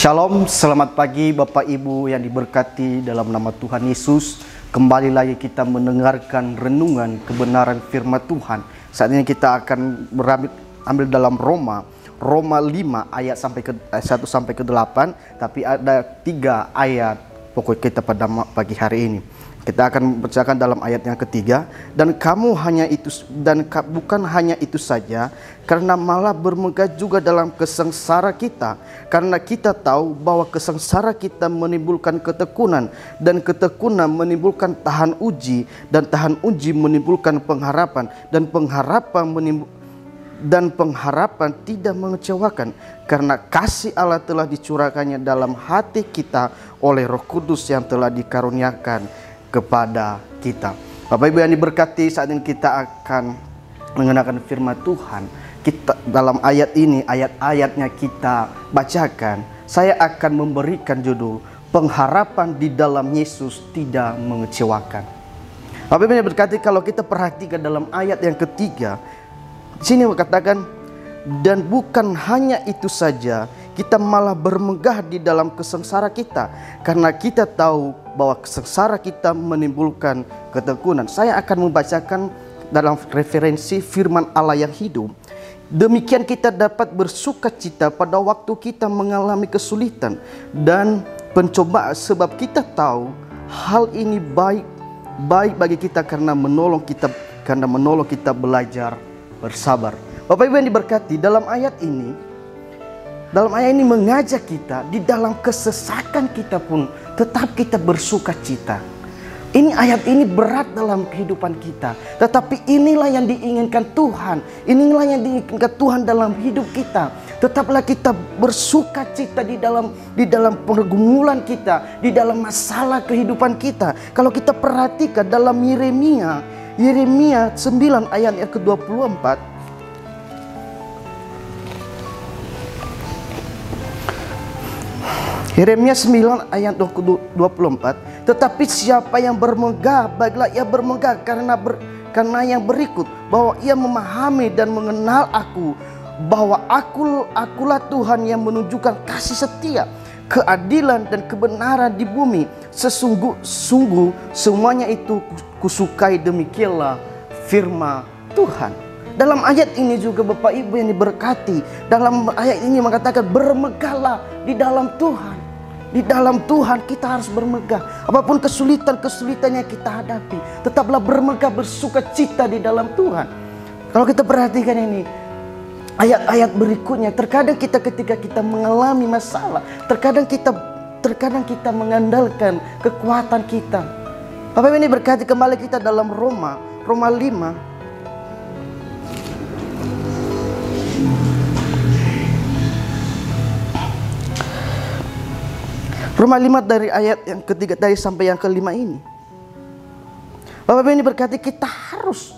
Shalom, selamat pagi Bapak Ibu yang diberkati dalam nama Tuhan Yesus. Kembali lagi kita mendengarkan renungan kebenaran firman Tuhan. Saat ini kita akan ambil dalam Roma 5 ayat 1 sampai ke 8. Tapi ada 3 ayat pokok kita pada pagi hari ini. Kita akan bacakan dalam ayat yang ketiga. Dan kamu bukan hanya itu saja, karena malah bermegah juga dalam kesengsara kita. Karena kita tahu bahwa kesengsara kita menimbulkan ketekunan, dan ketekunan menimbulkan tahan uji, dan tahan uji menimbulkan pengharapan, dan pengharapan tidak mengecewakan, karena kasih Allah telah dicurahkannya dalam hati kita oleh Roh Kudus yang telah dikaruniakan kepada kita. Bapak Ibu yang diberkati, saat ini kita akan mengenakan firman Tuhan. Kita dalam ayat ini, ayat-ayatnya kita bacakan. Saya akan memberikan judul pengharapan di dalam Yesus tidak mengecewakan. Bapak Ibu yang diberkati, kalau kita perhatikan dalam ayat yang ketiga, sini katakan, dan bukan hanya itu saja, kita malah bermegah di dalam kesengsara kita, karena kita tahu bahwa kesengsara kita menimbulkan ketekunan. Saya akan membacakan dalam referensi firman Allah yang hidup. Demikian kita dapat bersuka cita pada waktu kita mengalami kesulitan dan pencobaan, sebab kita tahu hal ini baik bagi kita karena menolong kita belajar bersabar. Bapak Ibu yang diberkati, dalam ayat ini mengajak kita di dalam kesesakan kita pun tetap kita bersuka cita. Ini ayat ini berat dalam kehidupan kita, tetapi inilah yang diinginkan Tuhan. Inilah yang diinginkan Tuhan dalam hidup kita. Tetaplah kita bersuka cita di dalam pergumulan kita, di dalam masalah kehidupan kita. Kalau kita perhatikan dalam Yeremia 9 ayat yang ke-24. Yeremia 9 ayat 24. Tetapi siapa yang bermegah, baiklah ia bermegah karena yang berikut, bahwa ia memahami dan mengenal aku, bahwa akulah Tuhan yang menunjukkan kasih setia, keadilan dan kebenaran di bumi. Sesungguh semuanya itu kusukai, demikianlah firman Tuhan. Dalam ayat ini juga Bapak Ibu yang diberkati, dalam ayat ini mengatakan bermegahlah di dalam Tuhan. Di dalam Tuhan kita harus bermegah. Apapun kesulitan-kesulitan yang kita hadapi, tetaplah bermegah, bersuka cita di dalam Tuhan. Kalau kita perhatikan ini, ayat-ayat berikutnya, terkadang kita ketika kita mengalami masalah, terkadang kita mengandalkan kekuatan kita. Bapak ini berkati, kembali kita dalam Roma 5. Roma 5 dari ayat yang ketiga dari sampai yang kelima ini. Bapak ini berkati, kita harus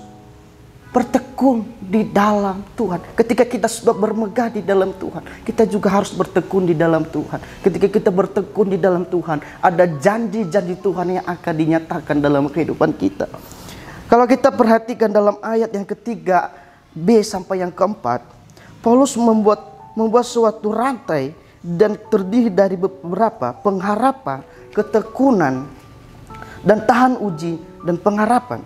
bertekun di dalam Tuhan. Ketika kita sudah bermegah di dalam Tuhan, kita juga harus bertekun di dalam Tuhan. Ketika kita bertekun di dalam Tuhan, ada janji-janji Tuhan yang akan dinyatakan dalam kehidupan kita. Kalau kita perhatikan dalam ayat yang ketiga B sampai yang keempat, Paulus membuat suatu rantai dan terdiri dari beberapa pengharapan, ketekunan, dan tahan uji dan pengharapan.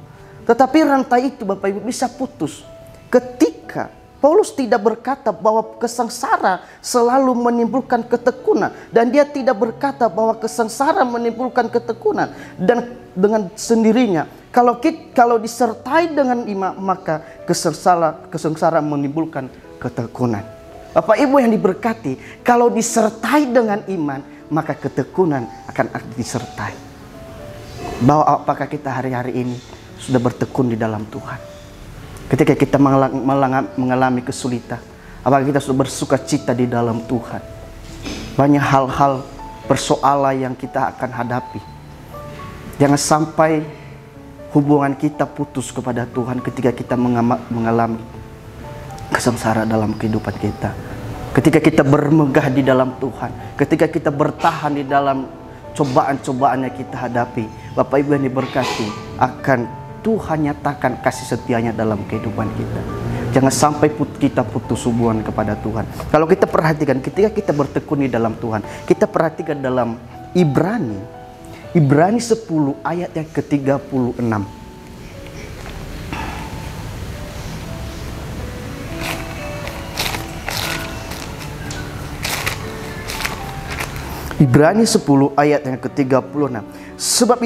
Tetapi rantai itu Bapak Ibu bisa putus ketika Paulus tidak berkata bahwa kesengsara selalu menimbulkan ketekunan, dan dia tidak berkata bahwa kesengsara menimbulkan ketekunan dan dengan sendirinya kalau disertai dengan iman, maka kesengsara menimbulkan ketekunan. Bapak Ibu yang diberkati, kalau disertai dengan iman, maka ketekunan akan disertai. Bahwa apakah kita hari-hari ini sudah bertekun di dalam Tuhan? Ketika kita mengalami kesulitan, apakah kita sudah bersuka cita di dalam Tuhan? Banyak hal-hal persoalan yang kita akan hadapi. Jangan sampai hubungan kita putus kepada Tuhan ketika kita mengalami kesengsara dalam kehidupan kita. Ketika kita bermegah di dalam Tuhan, ketika kita bertahan di dalam cobaan-cobaan yang kita hadapi, Bapak Ibu yang diberkati, akan Tuhan nyatakan kasih setianya dalam kehidupan kita. Jangan sampai kita putus hubungan kepada Tuhan. Kalau kita perhatikan ketika kita bertekun di dalam Tuhan, kita perhatikan dalam Ibrani 10 ayat yang ke-36. Ibrani 10 ayat yang ke-36. Sebab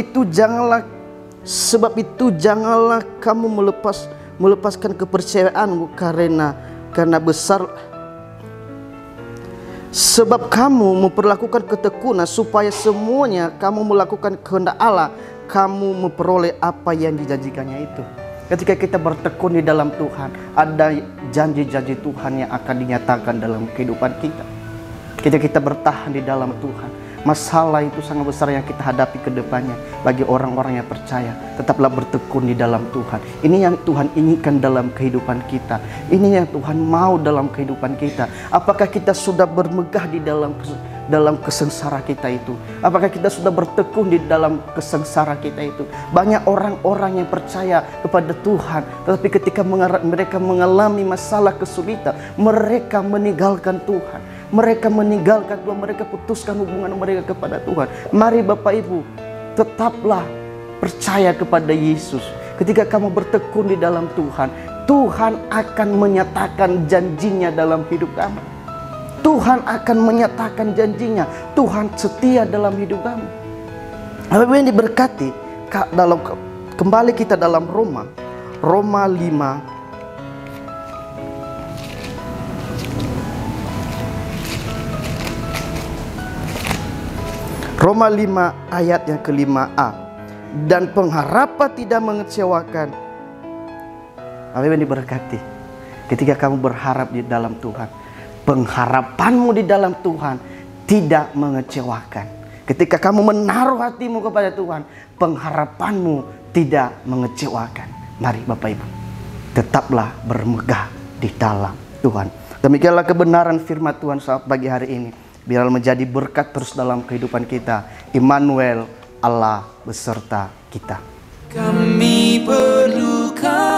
itu janganlah kamu melepaskan kepercayaanmu karena besar, sebab kamu memperlakukan ketekunan supaya semuanya kamu melakukan kehendak Allah, kamu memperoleh apa yang dijanjikannya itu. Ketika kita bertekun di dalam Tuhan, ada janji-janji Tuhan yang akan dinyatakan dalam kehidupan kita. Ketika kita bertahan di dalam Tuhan, masalah itu sangat besar yang kita hadapi ke depannya. Bagi orang-orang yang percaya, tetaplah bertekun di dalam Tuhan. Ini yang Tuhan inginkan dalam kehidupan kita. Ini yang Tuhan mau dalam kehidupan kita. Apakah kita sudah bermegah di dalam kesengsara kita itu? Apakah kita sudah bertekun di dalam kesengsara kita itu? Banyak orang-orang yang percaya kepada Tuhan, tetapi ketika mereka mengalami masalah kesulitan, mereka meninggalkan Tuhan. Mereka meninggalkan Tuhan, mereka putuskan hubungan mereka kepada Tuhan. Mari Bapak Ibu, tetaplah percaya kepada Yesus. Ketika kamu bertekun di dalam Tuhan, Tuhan akan menyatakan janjinya dalam hidup kamu. Tuhan akan menyatakan janjinya. Tuhan setia dalam hidup kamu. Bapak Ibu yang diberkati, kembali kita dalam Roma 5. Roma 5 ayat yang ke-5a. Dan pengharapan tidak mengecewakan. Bapak Ibu diberkati. Ketika kamu berharap di dalam Tuhan, pengharapanmu di dalam Tuhan tidak mengecewakan. Ketika kamu menaruh hatimu kepada Tuhan, pengharapanmu tidak mengecewakan. Mari Bapak Ibu, tetaplah bermegah di dalam Tuhan. Demikianlah kebenaran firman Tuhan saat pagi hari ini. Biarlah menjadi berkat terus dalam kehidupan kita. Immanuel, Allah beserta kita. Kami perlukan